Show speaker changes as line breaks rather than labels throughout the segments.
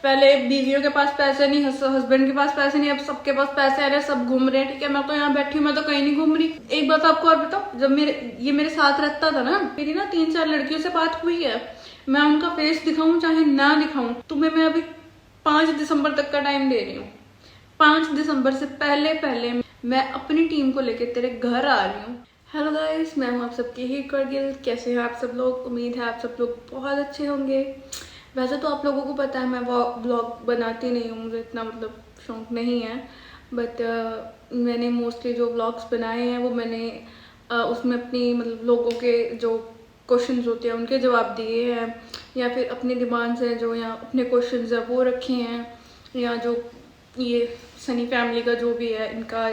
पहले बीवियों के पास पैसे नहीं, हस्बैंड के पास पैसे नहीं, अब सबके पास पैसे आ रहे हैं, सब घूम रहे हैं। ठीक है, मैं तो यहाँ बैठी हूँ, मैं तो कहीं नहीं घूम रही। एक बात आपको और बताओ, जब मेरे साथ रहता था ना, मेरी ना 3-4 लड़कियों से बात हुई है। मैं उनका फेस दिखाऊं चाहे ना दिखाऊं, तुम्हें मैं अभी 5 दिसंबर तक का टाइम दे रही हूँ। 5 दिसंबर से पहले पहले मैं अपनी टीम को लेकर तेरे घर आ रही हूँ। हेलो गाइस, मैं हूँ आप सबकी ही करगिल। कैसे हैं आप सब लोग? उम्मीद है आप सब लोग बहुत अच्छे होंगे। वैसे तो आप लोगों को पता है मैं ब्लॉग बनाती नहीं हूँ, मुझे इतना मतलब शौक नहीं है। बट मैंने मोस्टली जो ब्लॉग्स बनाए हैं वो मैंने उसमें अपनी मतलब लोगों के जो क्वेश्चंस होते हैं उनके जवाब दिए हैं, या फिर अपने दिमाग से जो या अपने क्वेश्चंस है वो रखे हैं, या जो ये सनी फैमिली का जो भी है इनका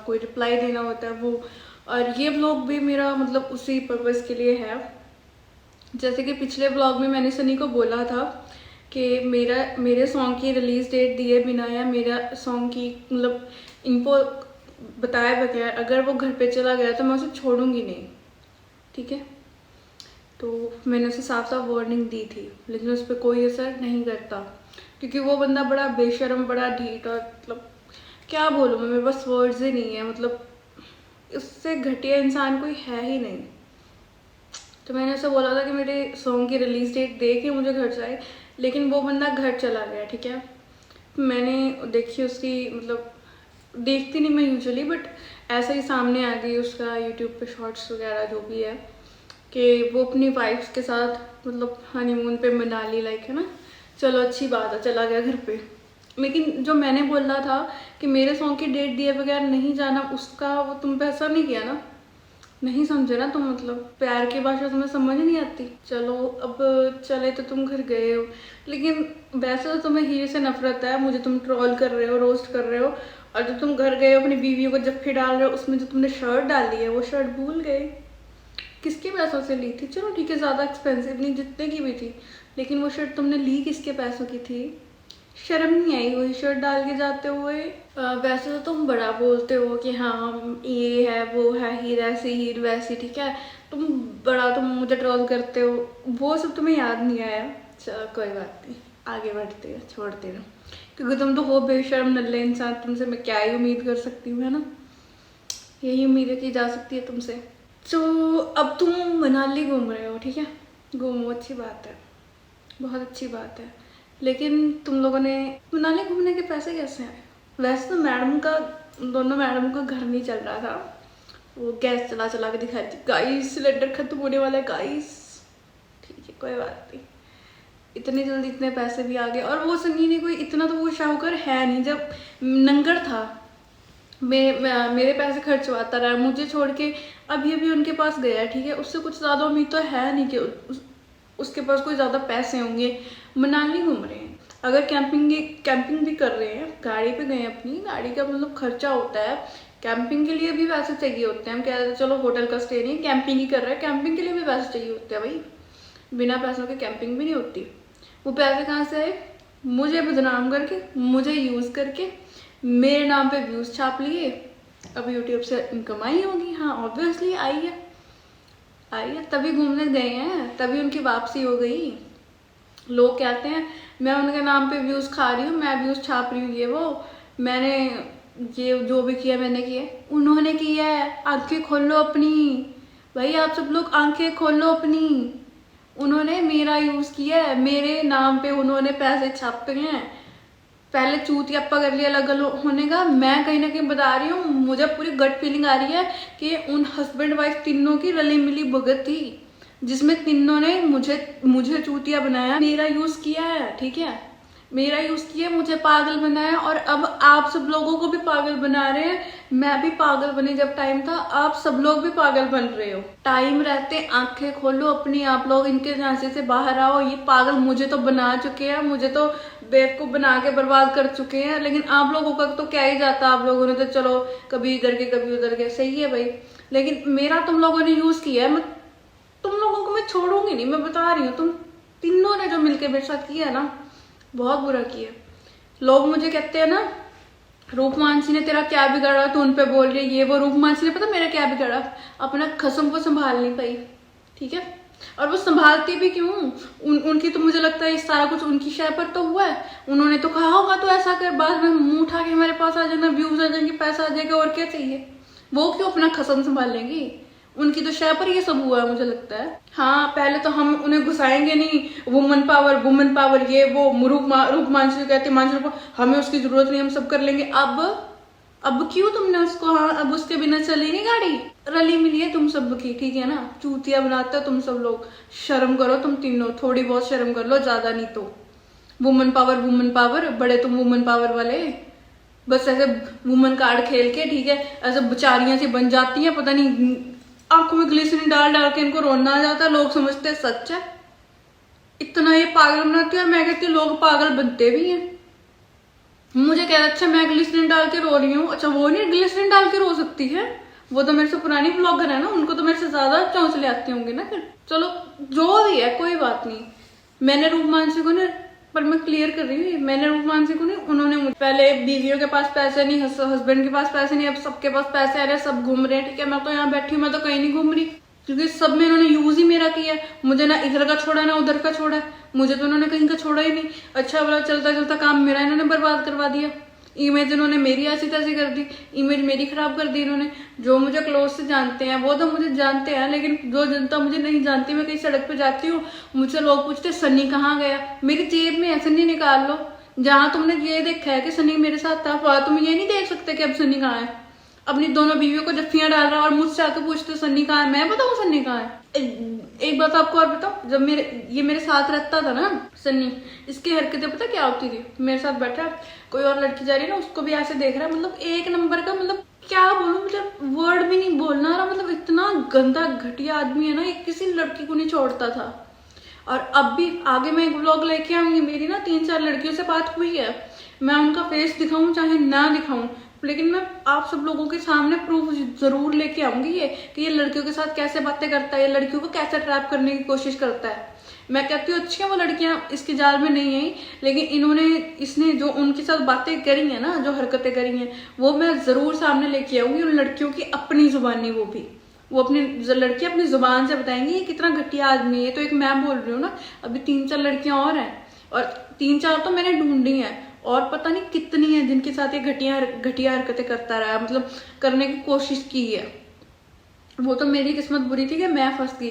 कोई रिप्लाई देना होता है वो। और ये ब्लॉग भी मेरा मतलब उसी पर्पज़ के लिए है। जैसे कि पिछले ब्लॉग में मैंने सनी को बोला था कि मेरे सॉन्ग की रिलीज डेट दिए बिना या मेरा सॉन्ग की मतलब इनको बताए बगैर अगर वो घर पे चला गया तो मैं उसे छोड़ूंगी नहीं। ठीक है, तो मैंने उसे साफ साफ वार्निंग दी थी, लेकिन उस पर कोई असर नहीं करता, क्योंकि वो बंदा बड़ा बेशर्म, बड़ा ढीठ, और मतलब क्या बोलूँ मैं, मेरे पास वर्ड्स ही नहीं है। मतलब उससे घटिया इंसान कोई है ही नहीं। तो मैंने उसे बोला था कि मेरे सॉन्ग की रिलीज डेट दे के मुझे घर जाए, लेकिन वो बंदा घर चला गया। ठीक है, मैंने देखी उसकी मतलब देखती नहीं मैं यूजुअली, बट ऐसे ही सामने आ गई उसका यूट्यूब पे शॉर्ट्स वगैरह जो भी है कि वो अपनी वाइफ्स के साथ मतलब हनीमून पे मनाली लाइक है ना। चलो अच्छी बात है, चला गया घर पे। लेकिन जो मैंने बोला था कि मेरे सॉन्ग की डेट दिए बगैर नहीं जाना, उसका वो तुम पे असर नहीं किया ना, नहीं समझे ना तुम। मतलब प्यार की भाषा तुम्हें समझ नहीं आती। चलो अब चले तो तुम घर गए हो, लेकिन वैसे तो तुम्हें हीर से नफरत है, मुझे तुम ट्रोल कर रहे हो, रोस्ट कर रहे हो। और जब तुम घर गए हो अपनी बीवियों को जफ्फी डाल रहे हो, उसमें जो तुमने शर्ट डाली है वो शर्ट भूल गए किसके पैसों से ली थी। चलो ठीक है, ज़्यादा एक्सपेंसिव नहीं, जितने की भी थी, लेकिन वो शर्ट तुमने ली किसके पैसों की थी? शर्म नहीं आई वही शर्ट डाल के जाते हुए? वैसे तो तुम बड़ा बोलते हो कि हाँ ये है वो है, हीर ऐसी हीर वैसी। ठीक है, तुम मुझे ट्रोल करते हो, वो सब तुम्हें याद नहीं आया। चलो कोई बात नहीं, आगे बढ़ते हैं, छोड़ते रहो, क्योंकि तुम तो हो बेशर्म नल्ले इंसान, तुमसे मैं क्या ही उम्मीद कर सकती हूँ, है ना। यही उम्मीद की जा सकती है तुमसे। तो अब तुम मनाली घूम रहे हो, ठीक है, घूमो, अच्छी बात है, बहुत अच्छी बात है। लेकिन तुम लोगों ने मनाली घूमने के पैसे कैसे आए? वैसे तो दोनों मैडम का घर नहीं चल रहा था, वो गैस चला चला के दिखाई थी, गाइस सिलेंडर खत्म होने वाला है गाइस। ठीक है कोई बात नहीं, इतनी जल्दी इतने पैसे भी आ गए। और वो सनी ने कोई इतना तो वो शाहूकार है नहीं, जब नंगर था मेरे पैसे खर्चवाता रहा मुझे छोड़ के, अभी अभी उनके पास गया। ठीक है, उससे कुछ ज़्यादा उम्मीद तो है नहीं कि उसके पास कोई ज़्यादा पैसे होंगे। मनाली घूम रहे हैं, अगर कैंपिंग भी कर रहे हैं, गाड़ी पे गए, अपनी गाड़ी का मतलब खर्चा होता है, कैंपिंग के लिए भी पैसे चाहिए होते हैं। हम कह रहे थे चलो होटल का स्टे नहीं, कैंपिंग ही कर रहे हैं, कैंपिंग के लिए भी पैसे चाहिए होते हैं भाई, बिना पैसों के कैंपिंग भी नहीं होती। वो पैसे कहाँ से आए? मुझे बदनाम करके, मुझे यूज़ करके, मेरे नाम पे व्यूज़ छाप लिए, अब यूट्यूब से इनकम आई होगी। हाँ ऑब्वियसली आई है, तभी घूमने गए हैं, तभी उनकी वापसी हो गई। लोग कहते हैं मैं उनके नाम पे व्यूज़ खा रही हूँ, मैं व्यूज़ छाप रही हूँ, ये वो। मैंने ये जो भी किया मैंने किया, उन्होंने किया है। आंखें खोल लो अपनी भाई, आप सब लोग आंखें खोल लो अपनी। उन्होंने मेरा यूज़ किया है, मेरे नाम पे उन्होंने पैसे छापे हैं। पहले चूतियाप्पा कर लिया अलग होने का। मैं कहीं ना कहीं बता रही हूँ, मुझे पूरी गट फीलिंग आ रही है कि उन हस्बैंड वाइफ तीनों की रली मिली भगत थी, जिसमें तीनों ने मुझे चूतिया बनाया, मेरा यूज किया है। ठीक है, मेरा यूज किया, मुझे पागल बनाया, और अब आप सब लोगों को भी पागल बना रहे हैं। मैं भी पागल बनी जब टाइम था, आप सब लोग भी पागल बन रहे हो। टाइम रहते आंखें खोलो अपनी, आप लोग इनके झांसे से बाहर आओ। ये पागल मुझे तो बना चुके हैं, मुझे तो बेवकूफ बना के बर्बाद कर चुके हैं, लेकिन आप लोगों का तो क्या ही जाता। आप लोगों ने तो चलो कभी इधर के कभी उधर के, सही है भाई, लेकिन मेरा तुम लोगों ने यूज किया है। तुम लोगों को मैं छोड़ूंगी नहीं, मैं बता रही हूँ। तुम तीनों ने जो मिलके मेरे साथ किया ना, बहुत बुरा किया। लोग मुझे कहते हैं ना, रूपमानसी ने तेरा क्या बिगाड़ा, तू उन पे बोल रही है ये वो। रूपमानसी ने पता मेरा क्या बिगाड़ा? अपना खसम को संभाल नहीं पाई। ठीक है, और वो संभालती भी क्यों? उनकी तो मुझे लगता है ये सारा कुछ उनकी शय पर तो हुआ है। उन्होंने तो कहा होगा तो ऐसा कर, बाद में मुंह उठा के हमारे पास आ जाना, व्यूज आ जाएंगे, पैसा आ जाएगा, और क्या चाहिए। वो क्यों अपना खसम संभाल लेंगी? उनकी तो शय पर ये सब हुआ है मुझे लगता है। हाँ, पहले तो हम उन्हें घुसाएंगे नहीं, वुमन पावर, ये वो रूप मानसी कहती मानसी, हमें उसकी जरूरत नहीं, हम सब कर लेंगे। अब क्यों तुमने उसको, हाँ अब उसके बिना चली नहीं गाड़ी। रली मिली है तुम सब की, ठीक है ना, चूतिया बनाते हो तुम सब लोग। शर्म करो तुम तीनों, थोड़ी बहुत शर्म कर लो, ज्यादा नहीं तो। वुमन पावर, बड़े तुम वुमन पावर वाले, बस ऐसे वुमन कार्ड खेल के, ठीक है, ऐसे बेचारियां सी बन जाती हैं, पता नहीं आंखों में ग्लिसरीन डाल डाल के इनको रोना आ जाता है, लोग समझते हैं सच है। इतना ये पागल बनाती है, और मैं कहती हूँ लोग पागल बनते भी हैं। मुझे कह रहा अच्छा मैं ग्लिसरीन डाल के रो रही हूँ, अच्छा वो नहीं ग्लिसरीन डाल के रो सकती है, वो तो मेरे से पुरानी ब्लॉगर है ना, उनको तो मेरे से ज्यादा चौंसले आते होंगे ना। फिर चलो जो भी है कोई बात नहीं। मैंने रूप मानसी को नहीं, पर मैं क्लियर कर रही हूँ, मैंने रूप मानसी को नहीं, उन्होंने मुझे पहले बीवियों के पास पैसे नहीं, हस्बैंड के पास पैसे नहीं, अब सबके पास पैसे आ रहे हैं, सब घूम रहे हैं, ठीक है। मैं तो यहाँ बैठी हूँ, मैं तो कहीं नहीं घूम रही, क्योंकि सब में इन्होंने यूज ही मेरा किया। मुझे ना इधर का छोड़ा ना उधर का छोड़ा, मुझे तो उन्होंने कहीं का छोड़ा ही नहीं। अच्छा वाला चलता चलता काम मेरा इन्होंने बर्बाद करवा दिया। इमेज इन्होंने मेरी ऐसी तैसी कर दी, इमेज मेरी खराब कर दी इन्होंने। जो मुझे क्लोज से जानते हैं वो तो मुझे जानते हैं, लेकिन जो जनता मुझे नहीं जानती, मैं कहीं सड़क पे जाती हूँ, मुझसे लोग पूछते सन्नी कहाँ गया, मेरी जेब में है सन्नी निकाल लो। जहां तुमने ये देखा है कि सन्नी मेरे साथ था, वहां तुम ये नहीं देख सकते कि अब सन्नी कहाँ है। अपनी दोनों बीवियों को जफ्फियां डाल रहा है और मुझसे आके पूछते सन्नी कहाँ है। मैं बताऊँ सन्नी कहाँ है? एक बात आपको और बताओ, जब ये मेरे साथ रहता था ना सन्नी, इसकी हरकतें पता क्या होती थी? मेरे साथ बैठा कोई और लड़की जा रही है ना, उसको भी ऐसे देख रहा है, मतलब एक नंबर का, मतलब क्या बोलूं, मतलब वर्ड भी नहीं बोलना रहा, मतलब इतना गंदा घटिया आदमी है ना, ये किसी लड़की को नहीं छोड़ता था। और अब भी आगे मैं एक व्लॉग लेके आऊंगी, मेरी ना 3-4 लड़कियों से बात हुई है, मैं उनका फेस दिखाऊं चाहे ना दिखाऊं, लेकिन मैं आप सब लोगों के सामने प्रूफ जरूर लेके आऊंगी ये कि ये लड़कियों के साथ कैसे बातें करता है, ये लड़कियों को कैसे ट्रैप करने की कोशिश करता है। मैं कहती हूँ अच्छी है वो लड़कियां इसके जाल में नहीं आई, लेकिन इसने जो उनके साथ बातें करी है ना, जो हरकतें करी हैं, वो मैं जरूर सामने लेके आऊंगी उन लड़कियों की अपनी जुबानी। वो अपनी लड़कियां अपनी जुबान से बताएंगी ये कितना घटिया आदमी है। तो एक मैं बोल रही हूँ ना, अभी 3-4 लड़कियां और हैं, और 3-4 तो मैंने ढूंढी है, और पता नहीं कितनी है जिनके साथ ये घटिया हरकतें करता रहा, मतलब करने की कोशिश की है। वो तो मेरी किस्मत बुरी थी कि मैं फंस गई,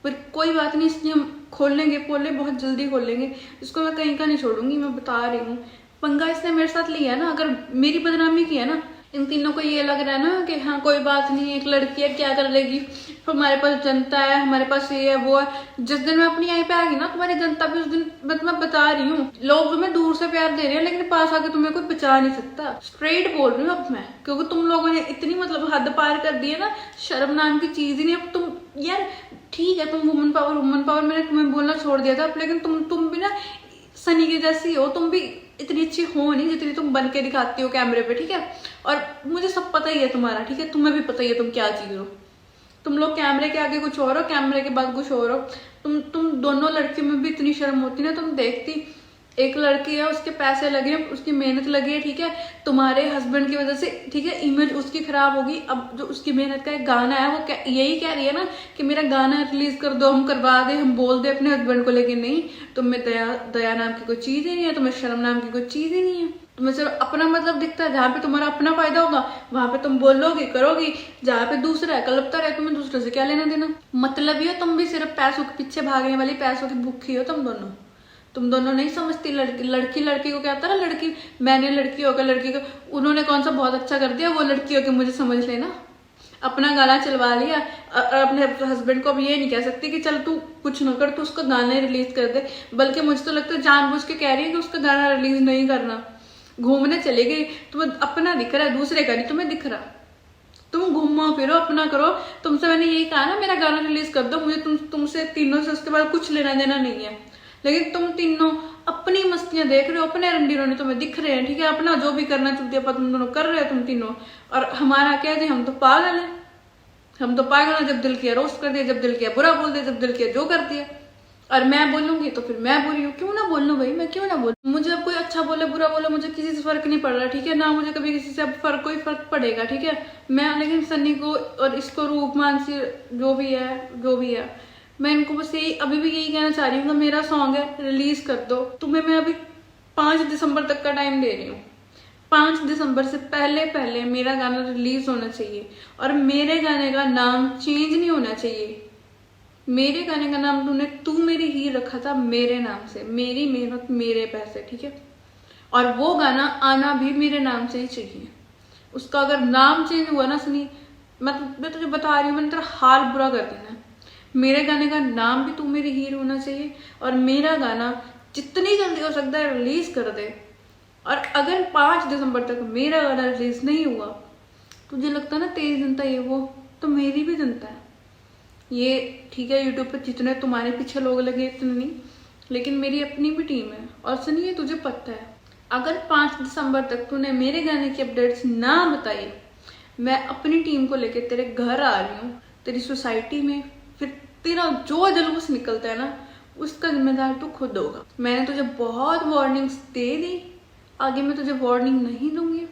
पर कोई बात नहीं, इसलिए हम खोलेंगे पोले, बहुत जल्दी खोलेंगे इसको, मैं कहीं का नहीं छोड़ूंगी, मैं बता रही हूँ। पंगा इसने मेरे साथ लिया है ना, अगर मेरी बदनामी की है ना, इन तीनों को ये लग रहा है ना कि हाँ कोई बात नहीं, एक लड़की है क्या कर लेगी, हमारे पास जनता है, हमारे पास ये है वो है। जिस दिन मैं अपनी आई पे आ गई ना तुम्हारी जनता भी, उस दिन मैं बता रही हूँ, लोग तुम्हें दूर से प्यार दे रहे हैं, लेकिन पास आके तुम्हें कोई बचा नहीं सकता। स्ट्रेट बोल रही हूँ अब मैं, क्योंकि तुम लोगों ने इतनी मतलब हद पार कर दी है ना, शर्म नाम की चीज ही नहीं। अब तुम यार ठीक है, तुम वुमन पावर मैंने तुम्हें बोलना छोड़ दिया था, लेकिन तुम भी ना सनी की जैसी हो, तुम भी इतनी अच्छी हो नहीं जितनी तुम बन के दिखाती हो कैमरे पे, ठीक है। और मुझे सब पता ही है तुम्हारा, ठीक है, तुम्हें भी पता ही है तुम क्या चीज हो। तुम लोग कैमरे के आगे कुछ और हो, कैमरे के बाद कुछ और हो। तुम दोनों लड़कियों में भी इतनी शर्म होती ना, तुम देखती, एक लड़की है उसके पैसे लगे, उसकी मेहनत लगी है, ठीक है, तुम्हारे हस्बैंड की वजह से, ठीक है, इमेज उसकी खराब होगी। अब जो उसकी मेहनत का एक गाना है, वो यही कह रही है ना कि मेरा गाना रिलीज कर दो, हम करवा दे, हम बोल दे अपने हस्बैंड को, लेकिन नहीं, तुम्हें दया नाम की कोई चीज ही नहीं है, तुम्हें शर्म नाम की कोई चीज ही नहीं है। तुम्हें सिर्फ अपना मतलब दिखता है, जहाँ पे तुम्हारा अपना फायदा होगा वहां पे तुम बोलोगी करोगी, जहाँ पे दूसरा है कलपता रहे, तुम्हें दूसरे से क्या लेना देना। मतलब ही हो तुम भी सिर्फ पैसों के पीछे भागने वाली, पैसों की भूखी हो तुम दोनों नहीं समझती। लड़की को क्या होता है ना, लड़की मैंने लड़की होकर लड़की को उन्होंने कौन सा बहुत अच्छा कर दिया, वो लड़की होकर मुझे समझ लेना, अपना गाना चलवा लिया। और अपने हस्बैंड को अब ये नहीं कह सकती कि चल तू कुछ न कर, तू उसका गाना रिलीज कर दे, बल्कि मुझे तो लगता है जानबूझ के कह रही है कि उसका गाना रिलीज नहीं करना। घूमने चली गई, तुम्हें अपना दिख रहा है, दूसरे का नहीं तुम्हें दिख रहा। तुम घूमो फिरो, अपना करो। तुमसे मैंने यही कहा ना मेरा गाना रिलीज कर दो, मुझे तुमसे तीनों से उसके बाद कुछ लेना देना नहीं है, लेकिन तुम तीनों अपनी मस्तियां देख रहे हो, अपने रंडी रोनी तुम्हें दिख रहे हैं, ठीक है, अपना जो भी करना चाहती है तुम दोनों कर रहे हो, तुम तीनों। और हमारा क्या जी, हम तो पागल है, हम तो पागल है, जब दिल किया रोस्ट कर दिया, जब दिल किया बुरा बोल दिया, जब दिल किया जो कर दिया। और मैं बोलूंगी तो फिर मैं बुरी हूँ, क्यों ना बोलूं भाई, मैं क्यों ना बोलूं। मुझे अब कोई अच्छा बोले बुरा बोले, मुझे किसी से फर्क नहीं पड़ रहा, ठीक है, ना मुझे कभी किसी से अब कोई फर्क पड़ेगा, ठीक है। मैं लेकिन सन्नी को और इसको रूप मानसी जो भी है मैं इनको बस यही अभी भी यही कहना चाह रही हूँ कि मेरा सॉन्ग है, रिलीज कर दो। तुम्हें मैं अभी 5 दिसंबर तक का टाइम दे रही हूँ। 5 दिसंबर से पहले पहले मेरा गाना रिलीज होना चाहिए और मेरे गाने का नाम चेंज नहीं होना चाहिए। मेरे गाने का नाम तू मेरी ही रखा था मेरे नाम से, मेरी मेहनत मेरे पैसे, ठीक है। और वो गाना आना भी मेरे नाम से ही चाहिए। उसका अगर नाम चेंज हुआ ना सुनी, मैं तुझे बता रही हूँ, मैंने तेरा हाल बुरा कर देना है। मेरे गाने का नाम भी तू मेरी हीर होना चाहिए और मेरा गाना जितनी जल्दी हो सकता है रिलीज कर दे। और अगर 5 दिसंबर तक मेरा गाना रिलीज नहीं हुआ, तुझे लगता ना तेरी जनता ये वो, तो मेरी भी जनता है ये, ठीक है। यूट्यूब पे जितने तुम्हारे पीछे लोग लगे इतने नहीं, लेकिन मेरी अपनी भी टीम है। और सुनिए, तुझे पता है अगर 5 दिसंबर तक तूने मेरे गाने की अपडेट्स ना बताई, मैं अपनी टीम को लेकर तेरे घर आ रही हूँ, तेरी सोसाइटी में, फिर तेरा जो जलूस निकलता है ना, उसका जिम्मेदार तू खुद होगा। मैंने तुझे बहुत वार्निंग्स दे दी, आगे मैं तुझे वार्निंग नहीं दूंगी।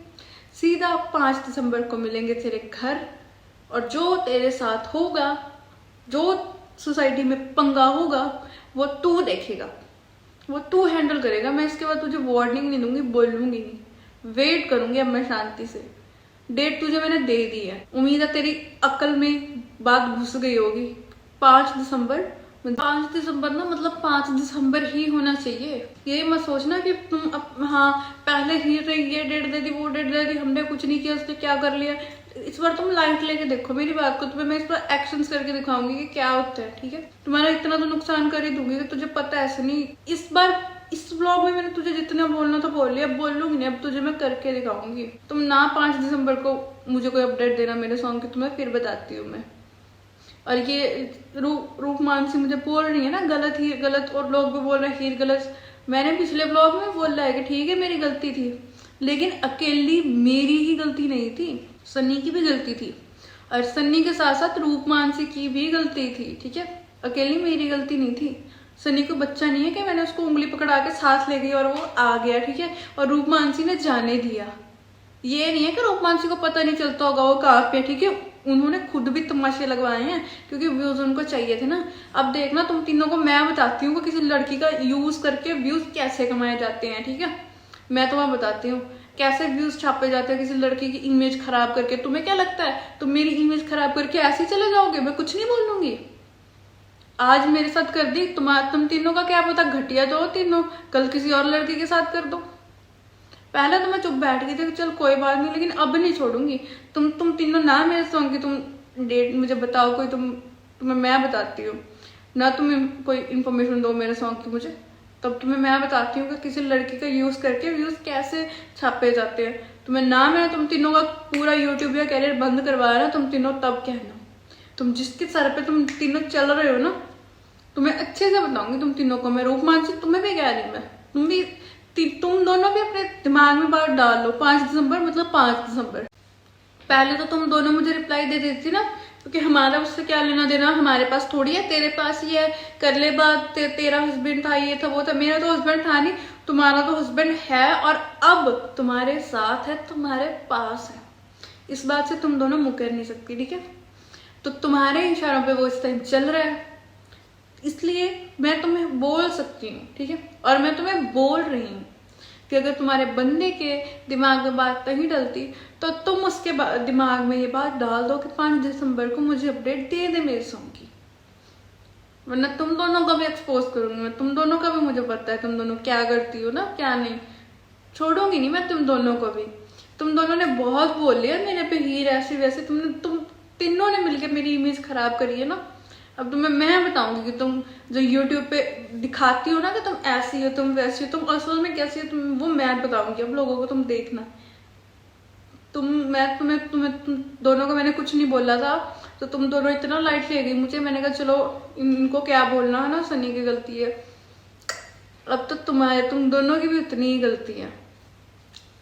सीधा 5 दिसंबर को मिलेंगे तेरे घर, और जो तेरे साथ होगा, जो सोसाइटी में पंगा होगा, वो तू देखेगा, वो तू हैंडल करेगा। मैं इसके बाद तुझे वार्निंग नहीं दूंगी, बोलूंगी नहीं, वेट करूंगी अब मैं शांति से। डेट तुझे मैंने दे दी है, उम्मीद है तेरी अक्ल में बात घुस गई होगी। 5 दिसंबर, 5 दिसंबर ना मतलब 5 दिसंबर ही होना चाहिए। ये मत सोचना कि तुम हाँ पहले ही ये डेट दे दी, वो डेट दे दी, हमने कुछ नहीं किया, उसने क्या कर लिया। इस बार तुम लाइट लेके देखो मेरी बात को, तुम्हें मैं इस पर एक्शंस करके दिखाऊंगी कि क्या होता है, ठीक है। तुम्हारा इतना तो नुकसान कर ही दूंगी कि तुझे पता है ऐसे नहीं। इस बार इस व्लॉग में मैंने तुझे जितना बोलना था बोल लिया, अब बोलूंगी नहीं, अब तुझे मैं करके दिखाऊंगी। तुम ना 5 दिसंबर को मुझे कोई अपडेट देना मेरे सॉन्ग की, तुम्हें फिर बताती हूँ मैं। और ये रूप मानसी मुझे बोल रही है ना गलत ही गलत, और लोग भी बोल रहे हैं हीर गलत। मैंने पिछले ब्लॉग में बोला है कि ठीक है मेरी गलती थी, लेकिन अकेली मेरी ही गलती नहीं थी, सन्नी की भी गलती थी, और सन्नी के साथ साथ रूप मानसी की भी गलती थी, ठीक है। अकेली मेरी गलती नहीं थी। सन्नी को बच्चा नहीं है कि मैंने उसको उंगली पकड़ा के साथ ले गई और वो आ गया, ठीक है। और रूप मानसी ने जाने दिया, ये नहीं है कि रूप मानसी को पता नहीं चलता होगा वो कहाँ पे, ठीक है। उन्होंने खुद भी तमाशे लगवाए हैं क्योंकि व्यूज उनको चाहिए थे ना। अब देखना तुम तीनों को मैं बताती हूँ कि किसी लड़की का यूज करके व्यूज कैसे कमाए जाते हैं, ठीक है। मैं तुम्हें बताती हूँ कैसे व्यूज छापे जाते हैं किसी लड़की की इमेज खराब करके। तुम्हें क्या लगता है तुम मेरी इमेज खराब करके ऐसे ही चले जाओगे? मैं कुछ नहीं बोलूंगी। आज मेरे साथ कर दी, तुम तीनों का क्या पता घटिया दो तीनों, कल किसी और लड़की के साथ कर दो। पहले तो मैं चुप बैठ गई थी कि चल कोई बात नहीं, लेकिन अब नहीं छोड़ूंगी। तुम तीनों ना मेरे सॉन्ग की तुम डेट मुझे बताओ कोई, तुम्हें मैं बताती हूँ ना, तुम्हें कोई इन्फॉर्मेशन दो मेरे सॉन्ग की मुझे, तब तुम्हें मैं बताती हूँ कि किसी लड़की का यूज करके व्यूज कैसे छापे जाते हैं। तुम्हें ना मैं तुम तीनों का पूरा यूट्यूब या कैरियर बंद करवाया ना तुम तीनों, तब कहना। तुम जिसके सर पे तुम तीनों चल रहे हो ना, तुम्हें अच्छे से बताऊंगी तुम तीनों को मैं। रूप मानसी तुम्हें भी कह रही मैं, तुम दोनों भी अपने दिमाग में बात डाल लो। 5 दिसंबर मतलब 5 दिसंबर। पहले तो तुम दोनों मुझे रिप्लाई दे देती ना, क्योंकि हमारा उससे क्या लेना देना, हमारे पास थोड़ी है, तेरे पास ही है। कर ले बात, तेरा हस्बैंड था, ये था वो था। मेरा तो हस्बैंड था नहीं, तुम्हारा तो हस्बैंड है और अब तुम्हारे साथ है, तुम्हारे पास है। इस बात से तुम दोनों मुकर नहीं सकती, ठीक है। तो तुम्हारे इशारों पे वो इस टाइम चल रहा है, इसलिए मैं तुम्हें बोल सकती हूँ, ठीक है। और मैं तुम्हें बोल रही हूँ कि अगर तुम्हारे बंदे के दिमाग में बात नहीं डलती तो तुम उसके दिमाग में ये बात डाल दो कि 5 दिसंबर को मुझे अपडेट दे दे मेरे सॉन्ग की, वरना तुम दोनों का भी एक्सपोज करूंगी मैं। तुम दोनों का भी मुझे पता है तुम दोनों क्या करती हो ना क्या नहीं, छोड़ूंगी नहीं मैं तुम दोनों को भी। तुम दोनों ने बहुत बोल लिया मेरे पे हीर ऐसे वैसे, तुम तीनों ने मिलकर मेरी इमेज खराब करी है ना। अब तुम्हें मैं बताऊंगी कि तुम जो यूट्यूब पे दिखाती हो ना कि तुम ऐसी हो तुम वैसी हो, तुम असल में कैसी हो, वो मैं बताऊंगी अब लोगों को, तुम देखना। तुम दोनों को मैंने कुछ नहीं बोला था, तो तुम दोनों इतना लाइट ले गई मुझे। मैंने कहा चलो इनको क्या बोलना है ना, सनी की गलती है। अब तो तुम दोनों की भी उतनी ही गलती है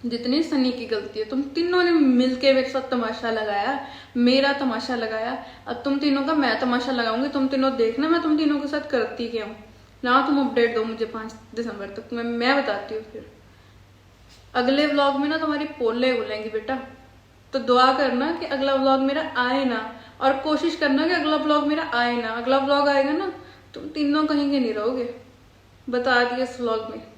जितनी सनी की गलती है। तुम तीनों ने मिलके मेरे साथ तमाशा लगाया, मेरा तमाशा लगाया। अब तुम तीनों का मैं तमाशा लगाऊंगी, तुम तीनों देखना मैं तुम तीनों के साथ करती क्या हूँ ना। तुम अपडेट दो मुझे 5 दिसंबर तक, मैं बताती हूँ। फिर अगले व्लॉग में ना तुम्हारी पोले बोलेंगी बेटा, तो दुआ करना कि अगला व्लॉग मेरा आए ना, और कोशिश करना कि अगला व्लॉग मेरा आए ना, अगला व्लॉग आएगा ना तुम तीनों कहीं के नहीं रहोगे, बता दिया इस व्लॉग में।